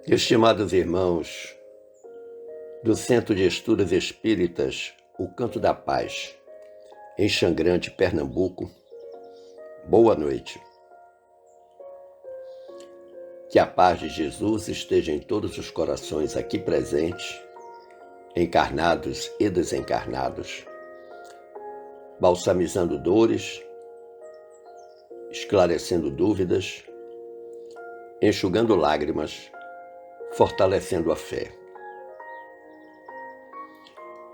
Estimados irmãos do Centro de Estudos Espíritas, O Canto da Paz, em Xangrande, Pernambuco, boa noite. Que a paz de Jesus esteja em todos os corações aqui presentes, encarnados e desencarnados, balsamizando dores, esclarecendo dúvidas, enxugando lágrimas, fortalecendo a fé.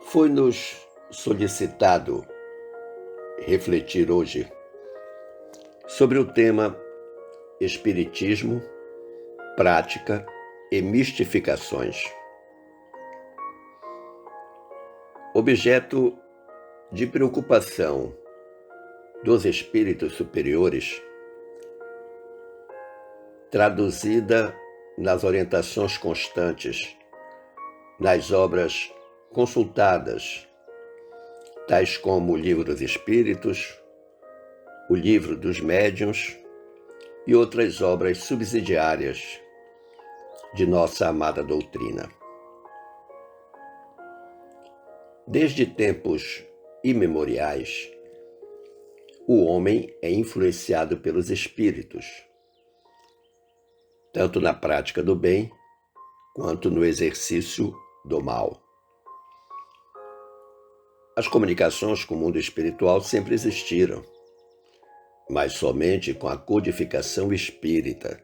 Foi-nos solicitado refletir hoje sobre o tema Espiritismo, Prática e Mistificações. Objeto de preocupação dos espíritos superiores, traduzida nas orientações constantes, nas obras consultadas, tais como o Livro dos Espíritos, o Livro dos Médiuns e outras obras subsidiárias de nossa amada doutrina. Desde tempos imemoriais, o homem é influenciado pelos espíritos, tanto na prática do bem quanto no exercício do mal. As comunicações com o mundo espiritual sempre existiram, mas somente com a codificação espírita,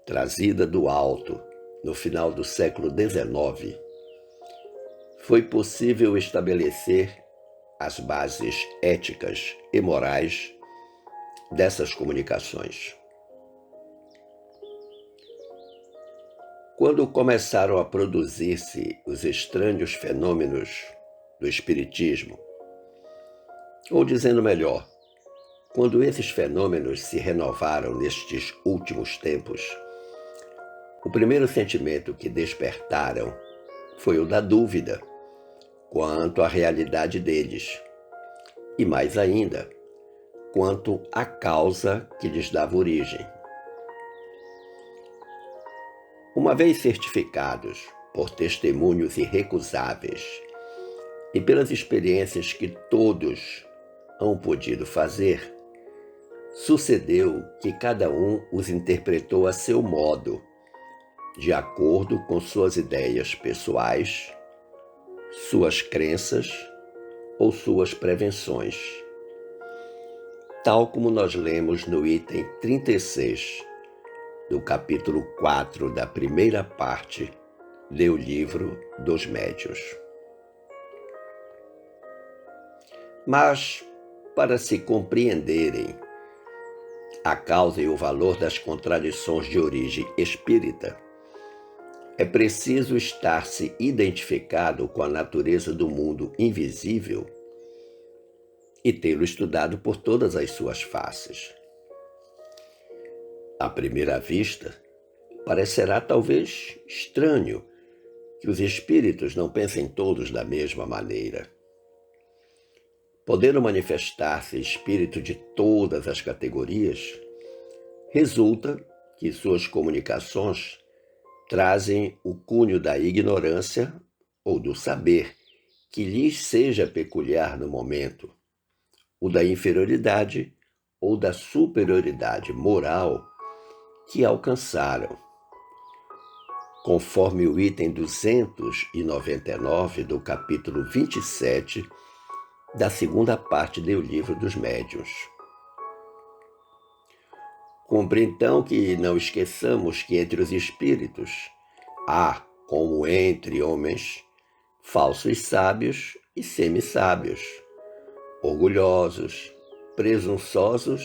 trazida do alto no final do século XIX, foi possível estabelecer as bases éticas e morais dessas comunicações. Quando começaram a produzir-se os estranhos fenômenos do Espiritismo, ou dizendo melhor, quando esses fenômenos se renovaram nestes últimos tempos, o primeiro sentimento que despertaram foi o da dúvida quanto à realidade deles, e mais ainda, quanto à causa que lhes dava origem. Uma vez certificados por testemunhos irrecusáveis e pelas experiências que todos hão podido fazer, sucedeu que cada um os interpretou a seu modo, de acordo com suas ideias pessoais, suas crenças ou suas prevenções. Tal como nós lemos no item 36 do capítulo 4 da primeira parte do Livro dos Médiuns. Mas, para se compreenderem a causa e o valor das contradições de origem espírita, é preciso estar-se identificado com a natureza do mundo invisível e tê-lo estudado por todas as suas faces. À primeira vista, parecerá talvez estranho que os espíritos não pensem todos da mesma maneira. Podendo manifestar-se espírito de todas as categorias, resulta que suas comunicações trazem o cunho da ignorância ou do saber que lhes seja peculiar no momento, o da inferioridade ou da superioridade moral que alcançaram, conforme o item 299 do capítulo 27 da segunda parte do Livro dos Médiuns. Cumpre então que não esqueçamos que entre os espíritos há, como entre homens, falsos sábios e semi-sábios, orgulhosos, presunçosos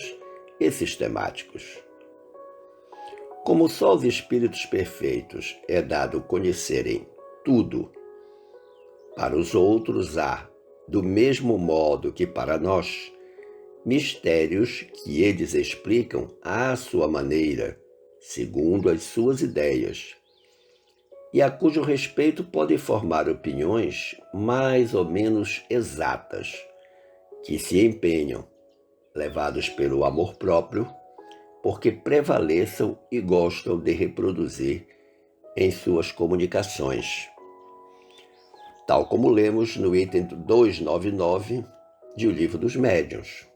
e sistemáticos. Como só os espíritos perfeitos é dado conhecerem tudo, para os outros há, do mesmo modo que para nós, mistérios que eles explicam à sua maneira, segundo as suas ideias, e a cujo respeito podem formar opiniões mais ou menos exatas, que se empenham, levados pelo amor próprio, porque prevaleçam e gostam de reproduzir em suas comunicações, tal como lemos no item 299 de O Livro dos Médiuns.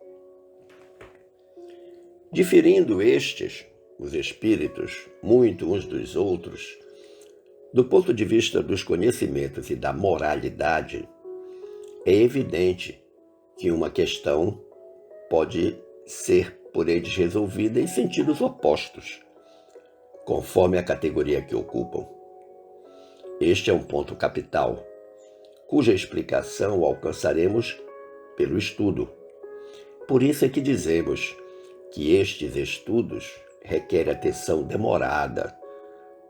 Diferindo estes, os espíritos, muito uns dos outros, do ponto de vista dos conhecimentos e da moralidade, é evidente que uma questão pode ser por eles resolvida em sentidos opostos, conforme a categoria que ocupam. Este é um ponto capital, cuja explicação alcançaremos pelo estudo. Por isso é que dizemos que estes estudos requerem atenção demorada,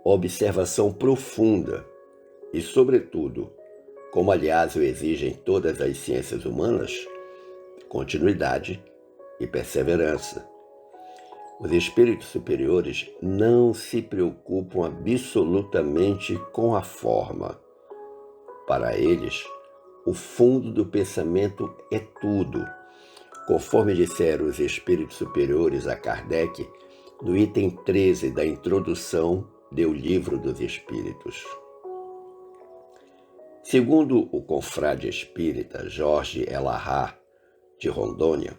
observação profunda e, sobretudo, como aliás o exigem todas as ciências humanas, continuidade e perseverança. Os espíritos superiores não se preocupam absolutamente com a forma. Para eles, o fundo do pensamento é tudo, conforme disseram os espíritos superiores a Kardec no item 13 da introdução do Livro dos Espíritos. Segundo o confrade espírita Jorge Elahá, de Rondônia,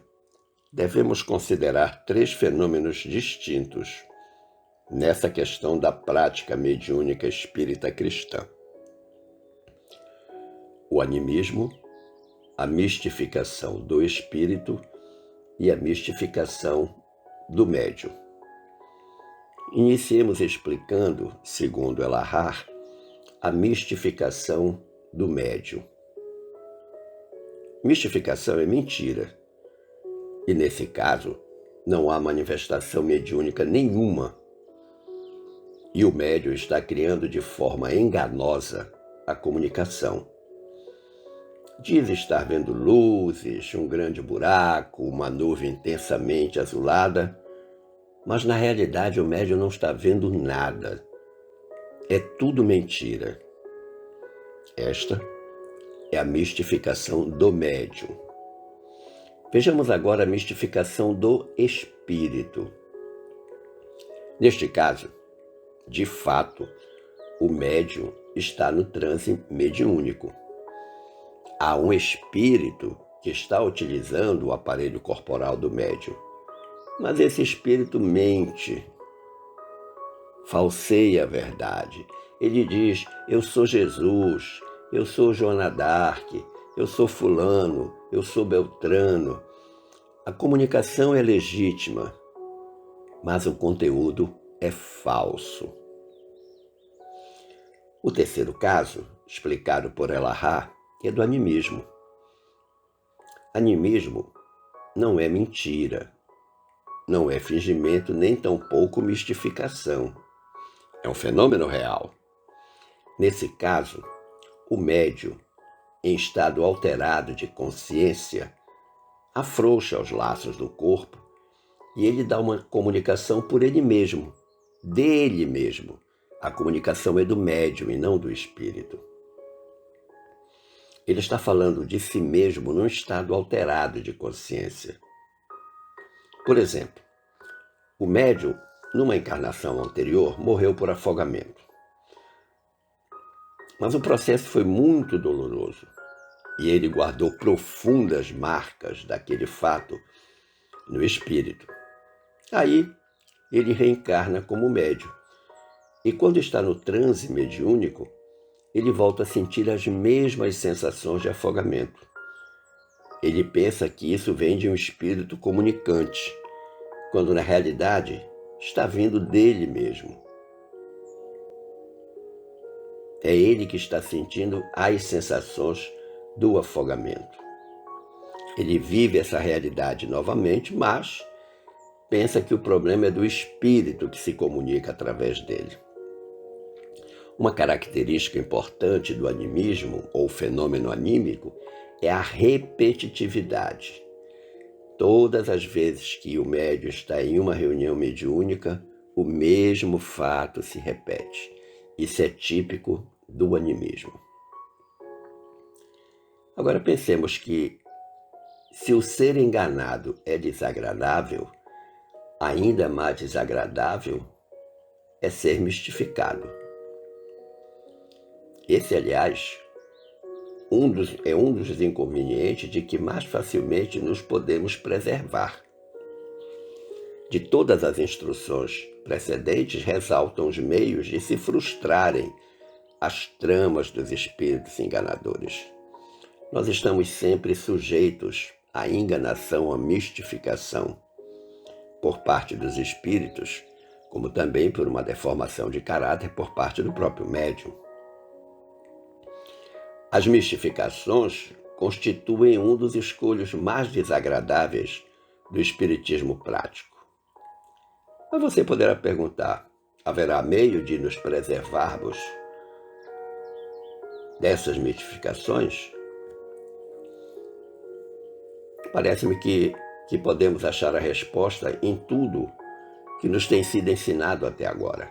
devemos considerar 3 fenômenos distintos nessa questão da prática mediúnica espírita cristã: o animismo, a mistificação do espírito e a mistificação do médium. Iniciemos explicando, segundo Elahá, a mistificação do médium. Mistificação é mentira, e nesse caso não há manifestação mediúnica nenhuma, e o médium está criando de forma enganosa a comunicação. Diz estar vendo luzes, um grande buraco, uma nuvem intensamente azulada, mas na realidade o médium não está vendo nada. É tudo mentira. Esta é a mistificação do médium. Vejamos agora a mistificação do espírito. Neste caso, de fato, o médium está no transe mediúnico. Há um espírito que está utilizando o aparelho corporal do médium, mas esse espírito mente, falseia a verdade. Ele diz: eu sou Jesus, eu sou Joana d'Arc, eu sou fulano, eu sou Beltrano. A comunicação é legítima, mas o conteúdo é falso. O terceiro caso, explicado por Elahá, é do animismo. Animismo não é mentira, não é fingimento, nem tampouco mistificação. É um fenômeno real. Nesse caso, o médium, em estado alterado de consciência, afrouxa os laços do corpo e ele dá uma comunicação por ele mesmo, dele mesmo. A comunicação é do médium e não do espírito. Ele está falando de si mesmo num estado alterado de consciência. Por exemplo, o médium, numa encarnação anterior, morreu por afogamento. Mas o processo foi muito doloroso e ele guardou profundas marcas daquele fato no espírito. Aí ele reencarna como médium e quando está no transe mediúnico, ele volta a sentir as mesmas sensações de afogamento. Ele pensa que isso vem de um espírito comunicante, quando na realidade está vindo dele mesmo. É ele que está sentindo as sensações do afogamento. Ele vive essa realidade novamente, mas pensa que o problema é do espírito que se comunica através dele. Uma característica importante do animismo, ou fenômeno anímico, é a repetitividade. Todas as vezes que o médium está em uma reunião mediúnica, o mesmo fato se repete. Isso é típico do animismo. Agora pensemos que, se o ser enganado é desagradável, ainda mais desagradável é ser mistificado. Esse, aliás, é um dos inconvenientes de que mais facilmente nos podemos preservar. De todas as instruções precedentes ressaltam os meios de se frustrarem as tramas dos espíritos enganadores. Nós estamos sempre sujeitos à enganação, à mistificação por parte dos espíritos, como também por uma deformação de caráter por parte do próprio médium. As mistificações constituem um dos escolhos mais desagradáveis do espiritismo prático. Mas você poderá perguntar: haverá meio de nos preservarmos dessas mistificações? Parece-me que podemos achar a resposta em tudo que nos tem sido ensinado até agora.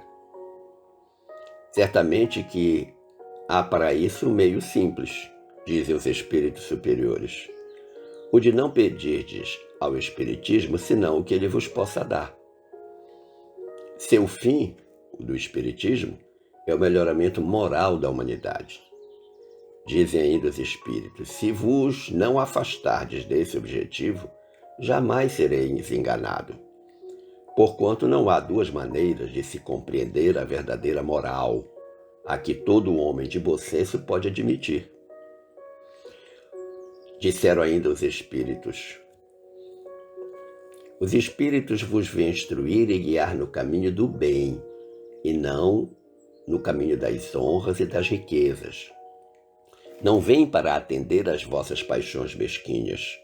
Certamente que há para isso um meio simples, dizem os espíritos superiores: o de não pedirdes ao espiritismo senão o que ele vos possa dar. Seu fim, o do espiritismo, é o melhoramento moral da humanidade. Dizem ainda os espíritos: se vos não afastardes desse objetivo, jamais sereis enganado. Porquanto não há duas maneiras de se compreender a verdadeira moral, a que todo homem de bom senso pode admitir. Disseram ainda os espíritos: os espíritos vos vêm instruir e guiar no caminho do bem, e não no caminho das honras e das riquezas. Não vêm para atender às vossas paixões mesquinhas.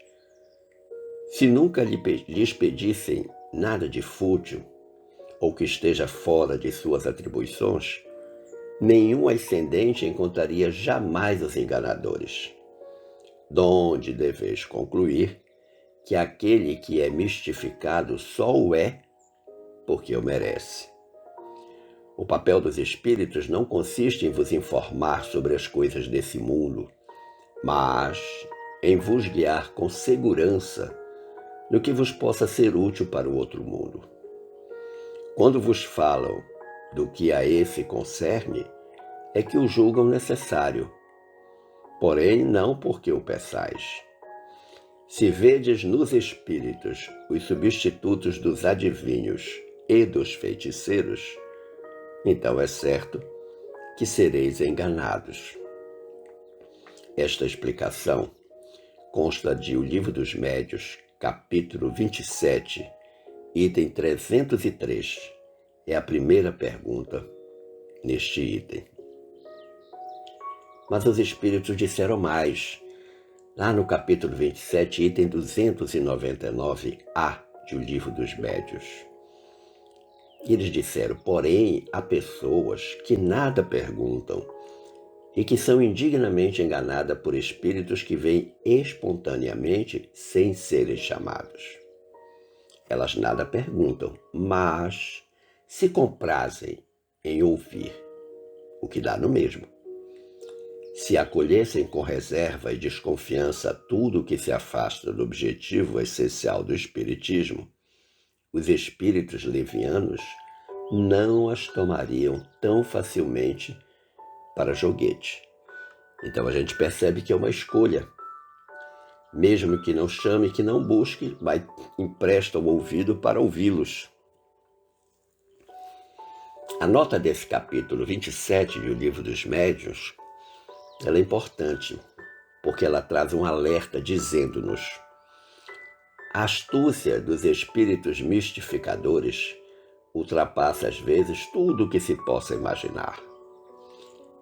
Se nunca lhes pedissem nada de fútil, ou que esteja fora de suas atribuições, nenhum ascendente encontraria jamais os enganadores. Donde deveis concluir que aquele que é mistificado só o é porque o merece. O papel dos espíritos não consiste em vos informar sobre as coisas desse mundo, mas em vos guiar com segurança no que vos possa ser útil para o outro mundo. Quando vos falam do que a esse concerne, é que o julgam necessário, porém não porque o peçais. Se vedes nos espíritos os substitutos dos adivinhos e dos feiticeiros, então é certo que sereis enganados. Esta explicação consta de O Livro dos Médiuns, capítulo 27, item 303. É a primeira pergunta neste item. Mas os espíritos disseram mais. Lá no capítulo 27, item 299A de O Livro dos Médiuns. Eles disseram: porém, há pessoas que nada perguntam e que são indignamente enganadas por espíritos que vêm espontaneamente sem serem chamados. Elas nada perguntam, mas se comprazem em ouvir, o que dá no mesmo. Se acolhessem com reserva e desconfiança tudo o que se afasta do objetivo essencial do espiritismo, os espíritos levianos não as tomariam tão facilmente para joguete. Então a gente percebe que é uma escolha. Mesmo que não chame, que não busque, mas empresta o ouvido para ouvi-los. A nota desse capítulo 27 do Livro dos Médiuns, ela é importante, porque ela traz um alerta dizendo-nos: a astúcia dos espíritos mistificadores ultrapassa às vezes tudo o que se possa imaginar.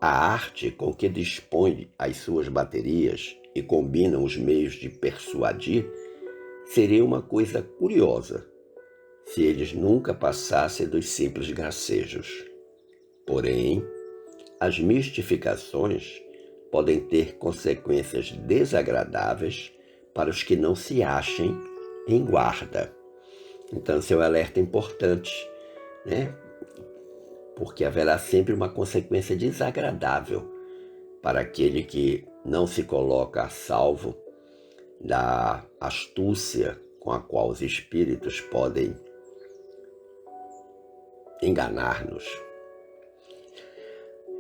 A arte com que dispõe as suas baterias e combinam os meios de persuadir seria uma coisa curiosa se eles nunca passassem dos simples gracejos. Porém, as mistificações podem ter consequências desagradáveis para os que não se achem em guarda. Então, esse é um alerta importante, né? Porque haverá sempre uma consequência desagradável para aquele que não se coloca a salvo da astúcia com a qual os espíritos podem enganar-nos.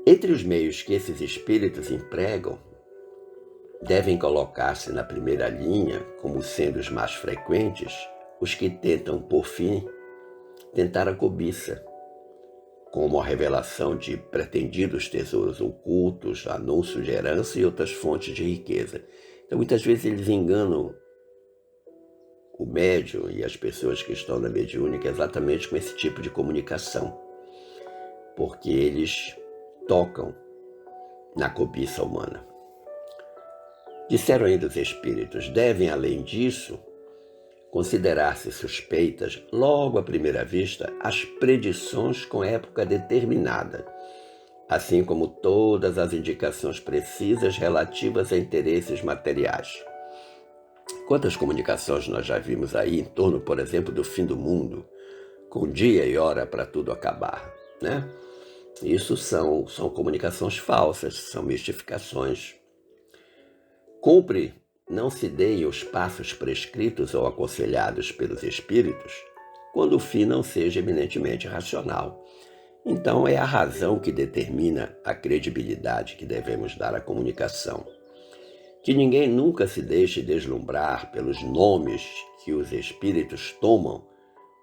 Entre os meios que esses espíritos empregam, devem colocar-se na primeira linha, como sendo os mais frequentes, os que tentam, por fim, tentar a cobiça, como a revelação de pretendidos tesouros ocultos, anúncio de herança e outras fontes de riqueza. Então, muitas vezes eles enganam o médium e as pessoas que estão na mediúnica exatamente com esse tipo de comunicação, porque eles tocam na cobiça humana. Disseram ainda os espíritos, devem, além disso, considerar-se suspeitas, logo à primeira vista, as predições com época determinada, assim como todas as indicações precisas relativas a interesses materiais. Quantas comunicações nós já vimos aí em torno, por exemplo, do fim do mundo, com dia e hora para tudo acabar, né? Isso são comunicações falsas, são mistificações. Cumpre não se deem os passos prescritos ou aconselhados pelos espíritos quando o fim não seja eminentemente racional. Então é a razão que determina a credibilidade que devemos dar à comunicação. Que ninguém nunca se deixe deslumbrar pelos nomes que os espíritos tomam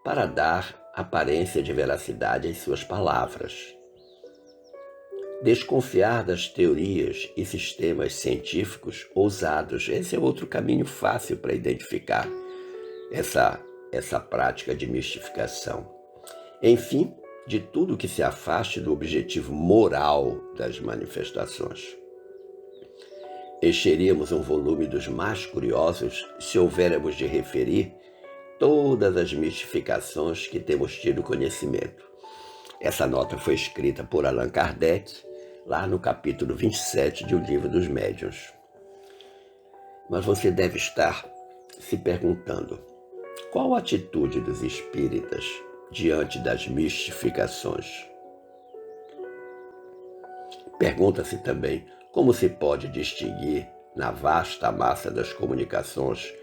para dar aparência de veracidade às suas palavras. Desconfiar das teorias e sistemas científicos ousados. Esse é outro caminho fácil para identificar essa prática de mistificação. Enfim, de tudo que se afaste do objetivo moral das manifestações. Encheríamos um volume dos mais curiosos se houvéssemos de referir todas as mistificações que temos tido conhecimento. Essa nota foi escrita por Allan Kardec, lá no capítulo 27 de O Livro dos Médiuns. Mas você deve estar se perguntando, qual a atitude dos espíritas diante das mistificações? Pergunta-se também como se pode distinguir na vasta massa das comunicações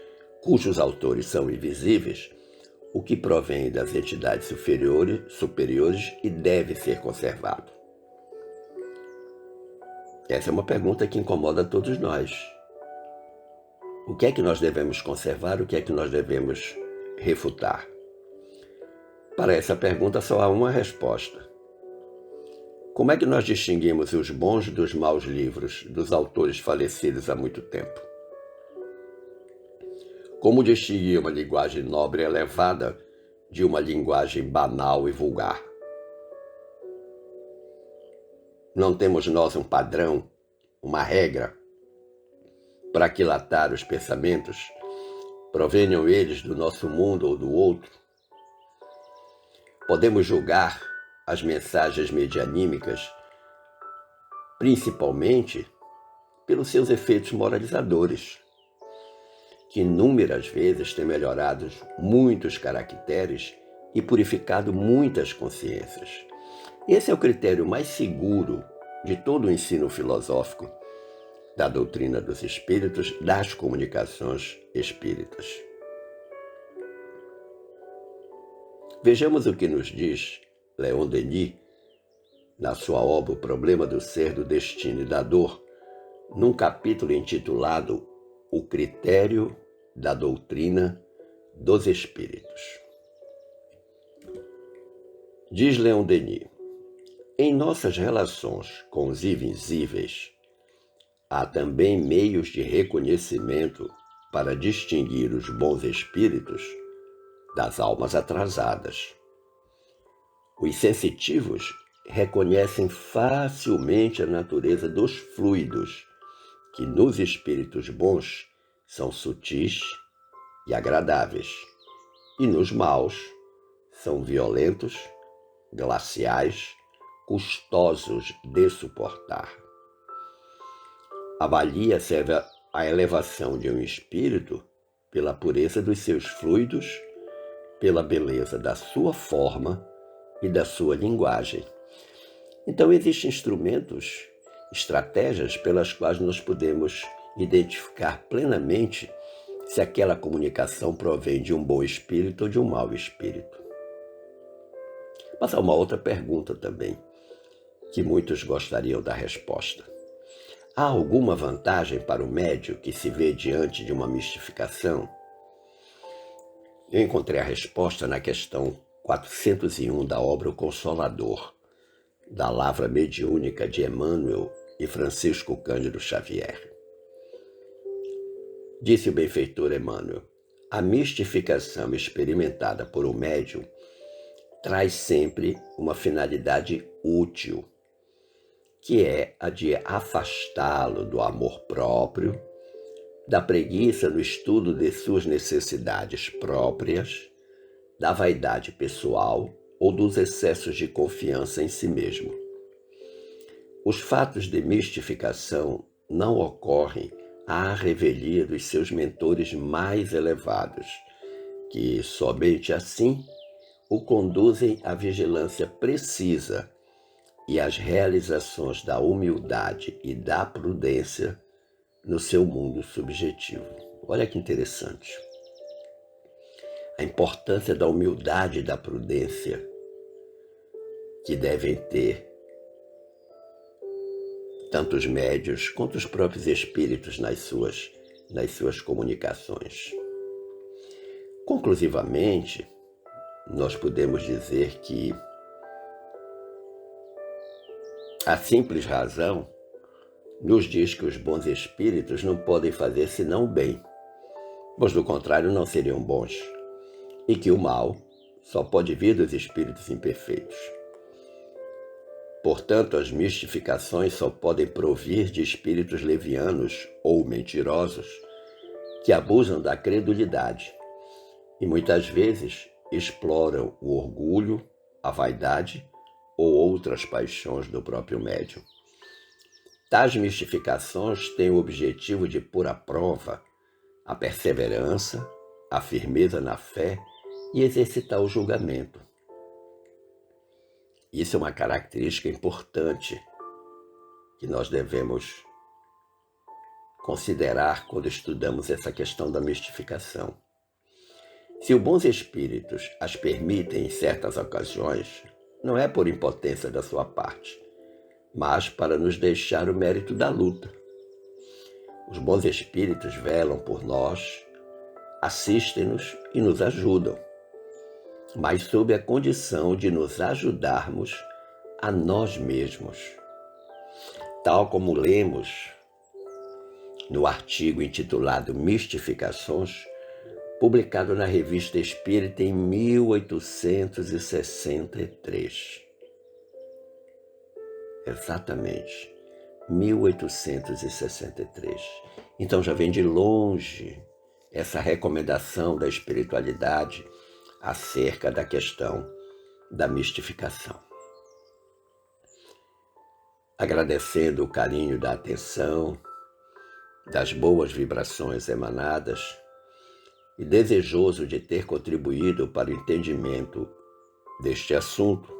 cujos autores são invisíveis, o que provém das entidades superiores e deve ser conservado. Essa é uma pergunta que incomoda todos nós. O que é que nós devemos conservar, o que é que nós devemos refutar? Para essa pergunta só há uma resposta. Como é que nós distinguimos os bons dos maus livros dos autores falecidos há muito tempo? Como distinguir uma linguagem nobre e elevada de uma linguagem banal e vulgar? Não temos nós um padrão, uma regra, para aquilatar os pensamentos, provenham eles do nosso mundo ou do outro? Podemos julgar as mensagens medianímicas, principalmente pelos seus efeitos moralizadores, que inúmeras vezes têm melhorado muitos caracteres e purificado muitas consciências. Esse é o critério mais seguro de todo o ensino filosófico da doutrina dos espíritos, das comunicações espíritas. Vejamos o que nos diz Leon Denis, na sua obra O Problema do Ser, do Destino e da Dor, num capítulo intitulado O Critério da Doutrina dos Espíritos. Diz Leon Denis, em nossas relações com os invisíveis, há também meios de reconhecimento para distinguir os bons espíritos das almas atrasadas. Os sensitivos reconhecem facilmente a natureza dos fluidos, que nos espíritos bons são sutis e agradáveis, e nos maus são violentos, glaciais, custosos de suportar. Avalia-se a elevação de um espírito pela pureza dos seus fluidos, pela beleza da sua forma e da sua linguagem. Então existem instrumentos, estratégias pelas quais nós podemos identificar plenamente se aquela comunicação provém de um bom espírito ou de um mau espírito. Mas há uma outra pergunta também. que muitos gostariam da resposta. Há alguma vantagem para o médium que se vê diante de uma mistificação? Eu encontrei a resposta na questão 401 da obra O Consolador, da Lavra Mediúnica de Emmanuel e Francisco Cândido Xavier. Disse o benfeitor Emmanuel: a mistificação experimentada por um médium traz sempre uma finalidade útil, que é a de afastá-lo do amor próprio, da preguiça no estudo de suas necessidades próprias, da vaidade pessoal ou dos excessos de confiança em si mesmo. Os fatos de mistificação não ocorrem à revelia dos seus mentores mais elevados, que somente assim o conduzem à vigilância precisa e às realizações da humildade e da prudência no seu mundo subjetivo. Olha que interessante. A importância da humildade e da prudência que devem ter tanto os médiuns quanto os próprios espíritos nas suas comunicações. Conclusivamente, nós podemos dizer que a simples razão nos diz que os bons espíritos não podem fazer senão o bem, pois do contrário não seriam bons, e que o mal só pode vir dos espíritos imperfeitos. Portanto, as mistificações só podem provir de espíritos levianos ou mentirosos que abusam da credulidade e muitas vezes exploram o orgulho, a vaidade ou outras paixões do próprio médium. Tais mistificações têm o objetivo de pôr à prova a perseverança, a firmeza na fé e exercitar o julgamento. Isso é uma característica importante que nós devemos considerar quando estudamos essa questão da mistificação. Se os bons espíritos as permitem em certas ocasiões, não é por impotência da sua parte, mas para nos deixar o mérito da luta. Os bons espíritos velam por nós, assistem-nos e nos ajudam, mas sob a condição de nos ajudarmos a nós mesmos. Tal como lemos no artigo intitulado Mistificações, publicado na Revista Espírita em 1863. Exatamente, 1863. Então já vem de longe essa recomendação da espiritualidade acerca da questão da mistificação. Agradecendo o carinho da atenção, das boas vibrações emanadas e desejoso de ter contribuído para o entendimento deste assunto,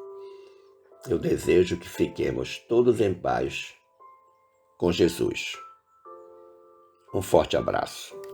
eu desejo que fiquemos todos em paz com Jesus. Um forte abraço.